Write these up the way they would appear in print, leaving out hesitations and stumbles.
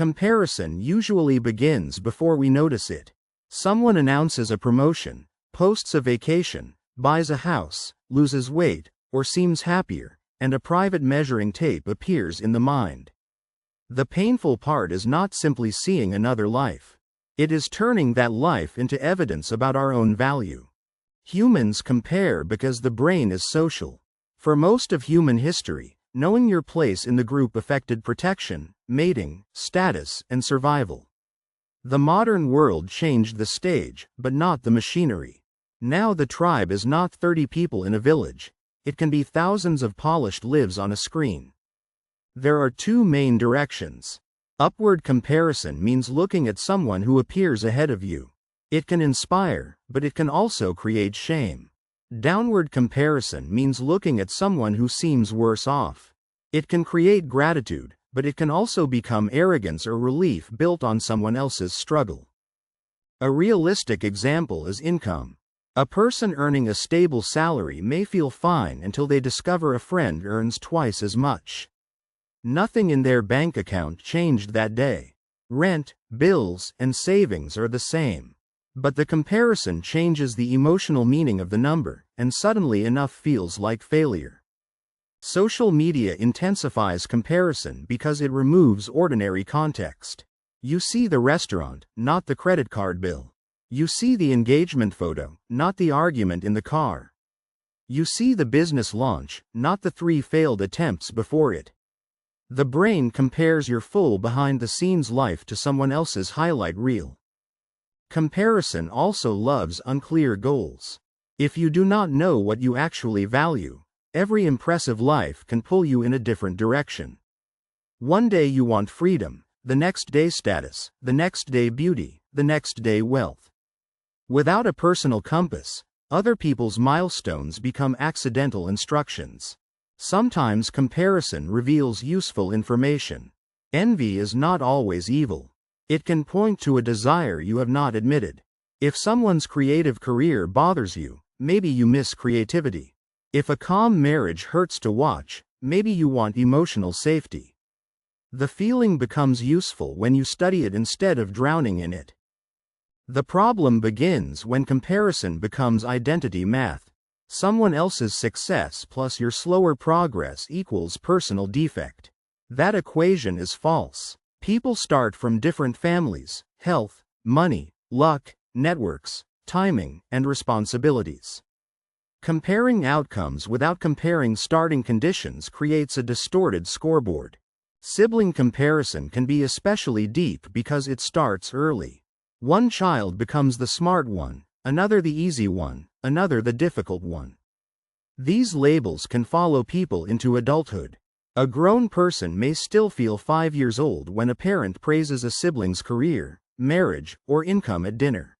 Comparison usually begins before we notice it. Someone announces a promotion, posts a vacation, buys a house, loses weight, or seems happier, and a private measuring tape appears in the mind. The painful part is not simply seeing another life. It is turning that life into evidence about our own value. Humans compare because the brain is social. For most of human history, knowing your place in the group affected protection, mating, status, and survival. The modern world changed the stage, but not the machinery. Now the tribe is not 30 people in a village. It can be thousands of polished lives on a screen. There are two main directions. Upward comparison means looking at someone who appears ahead of you. It can inspire, but it can also create shame. Downward comparison means looking at someone who seems worse off. It can create gratitude, but it can also become arrogance or relief built on someone else's struggle. A realistic example is income. A person earning a stable salary may feel fine until they discover a friend earns twice as much. Nothing in their bank account changed that day. Rent, bills, and savings are the same. But the comparison changes the emotional meaning of the number, and suddenly enough feels like failure. Social media intensifies comparison because it removes ordinary context. You see the restaurant, not the credit card bill. You see the engagement photo, not the argument in the car. You see the business launch, not the 3 failed attempts before it. The brain compares your full behind-the-scenes life to someone else's highlight reel. Comparison also loves unclear goals. If you do not know what you actually value, every impressive life can pull you in a different direction. One day you want freedom, the next day status, the next day beauty, the next day wealth. Without a personal compass, other people's milestones become accidental instructions. Sometimes comparison reveals useful information. Envy is not always evil. It can point to a desire you have not admitted. If someone's creative career bothers you, maybe you miss creativity. If a calm marriage hurts to watch, maybe you want emotional safety. The feeling becomes useful when you study it instead of drowning in it. The problem begins when comparison becomes identity math. Someone else's success plus your slower progress equals personal defect. That equation is false. People start from different families, health, money, luck, networks, timing, and responsibilities. Comparing outcomes without comparing starting conditions creates a distorted scoreboard. Sibling comparison can be especially deep because it starts early. One child becomes the smart one, another the easy one, another the difficult one. These labels can follow people into adulthood. A grown person may still feel 5 years old when a parent praises a sibling's career, marriage, or income at dinner.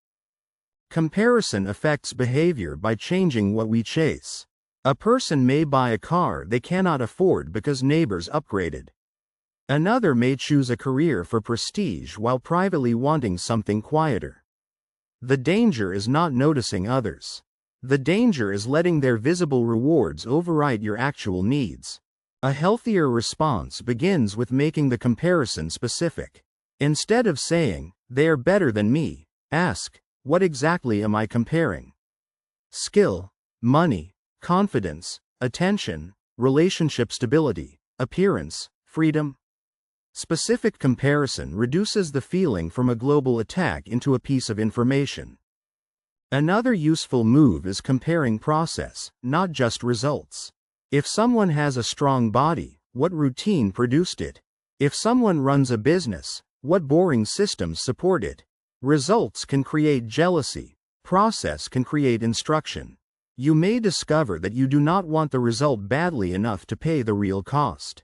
Comparison affects behavior by changing what we chase. A person may buy a car they cannot afford because neighbors upgraded. Another may choose a career for prestige while privately wanting something quieter. The danger is not noticing others. The danger is letting their visible rewards override your actual needs. A healthier response begins with making the comparison specific. Instead of saying, "They are better than me," ask, "What exactly am I comparing?" Skill, money, confidence, attention, relationship stability, appearance, freedom. Specific comparison reduces the feeling from a global attack into a piece of information. Another useful move is comparing process, not just results. If someone has a strong body, what routine produced it? If someone runs a business, what boring systems support it? Results can create jealousy. Process can create instruction. You may discover that you do not want the result badly enough to pay the real cost.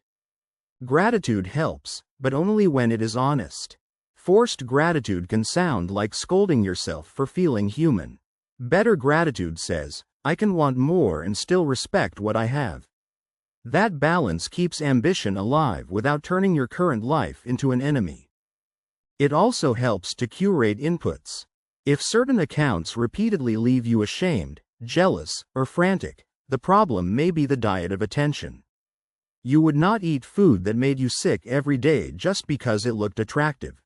Gratitude helps, but only when it is honest. Forced gratitude can sound like scolding yourself for feeling human. Better gratitude says, "I can want more and still respect what I have." That balance keeps ambition alive without turning your current life into an enemy. It also helps to curate inputs. If certain accounts repeatedly leave you ashamed, jealous, or frantic, the problem may be the diet of attention. You would not eat food that made you sick every day just because it looked attractive.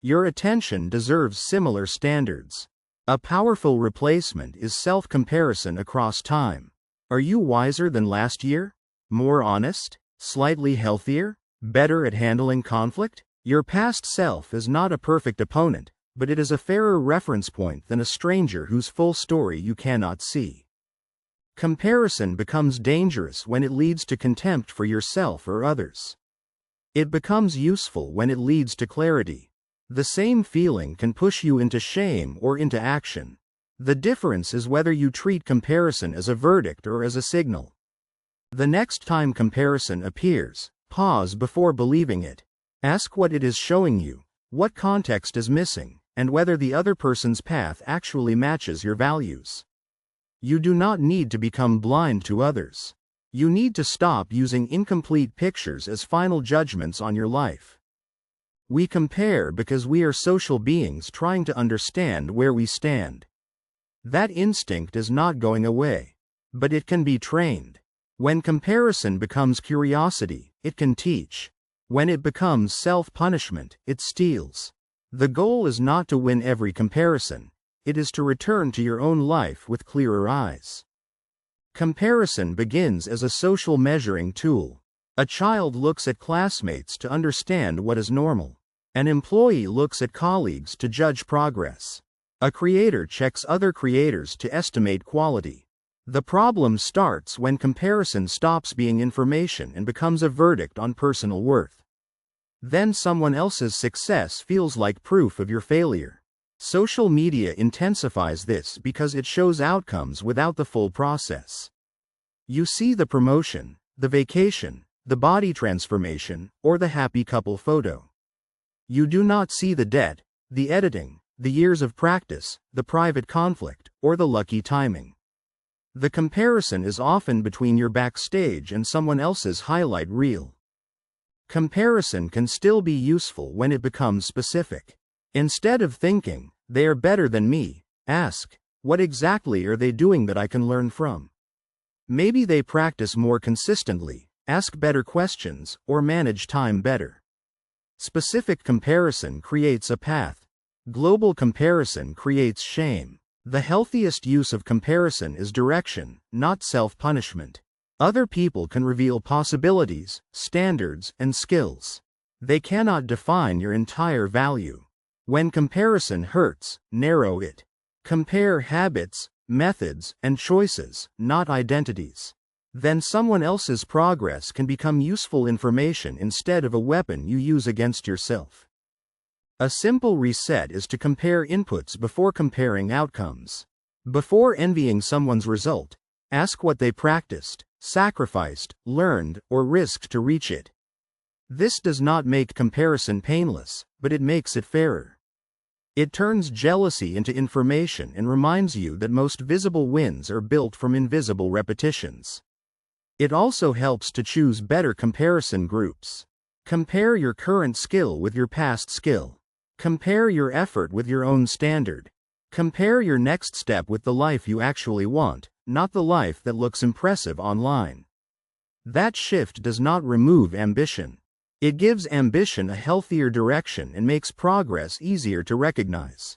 Your attention deserves similar standards. A powerful replacement is self-comparison across time. Are you wiser than last year? More honest? Slightly healthier? Better at handling conflict? Your past self is not a perfect opponent, but it is a fairer reference point than a stranger whose full story you cannot see. Comparison becomes dangerous when it leads to contempt for yourself or others. It becomes useful when it leads to clarity. The same feeling can push you into shame or into action. The difference is whether you treat comparison as a verdict or as a signal. The next time comparison appears, pause before believing it. Ask what it is showing you, what context is missing, and whether the other person's path actually matches your values. You do not need to become blind to others. You need to stop using incomplete pictures as final judgments on your life. We compare because we are social beings trying to understand where we stand. That instinct is not going away, but it can be trained. When comparison becomes curiosity, it can teach. When it becomes self-punishment, it steals. The goal is not to win every comparison. It is to return to your own life with clearer eyes. Comparison begins as a social measuring tool. A child looks at classmates to understand what is normal. An employee looks at colleagues to judge progress. A creator checks other creators to estimate quality. The problem starts when comparison stops being information and becomes a verdict on personal worth. Then someone else's success feels like proof of your failure. Social media intensifies this because it shows outcomes without the full process. You see the promotion, the vacation, the body transformation, or the happy couple photo. You do not see the debt, the editing, the years of practice, the private conflict, or the lucky timing. The comparison is often between your backstage and someone else's highlight reel. Comparison can still be useful when it becomes specific. Instead of thinking, "They are better than me," ask, "What exactly are they doing that I can learn from?" Maybe they practice more consistently, ask better questions, or manage time better. Specific comparison creates a path. Global comparison creates shame. The healthiest use of comparison is direction, not self-punishment. Other people can reveal possibilities, standards, and skills. They cannot define your entire value. When comparison hurts, narrow it. Compare habits, methods, and choices, not identities. Then someone else's progress can become useful information instead of a weapon you use against yourself. A simple reset is to compare inputs before comparing outcomes. Before envying someone's result, ask what they practiced, sacrificed, learned, or risked to reach it. This does not make comparison painless, but it makes it fairer. It turns jealousy into information and reminds you that most visible wins are built from invisible repetitions. It also helps to choose better comparison groups. Compare your current skill with your past skill. Compare your effort with your own standard. Compare your next step with the life you actually want, not the life that looks impressive online. That shift does not remove ambition. It gives ambition a healthier direction and makes progress easier to recognize.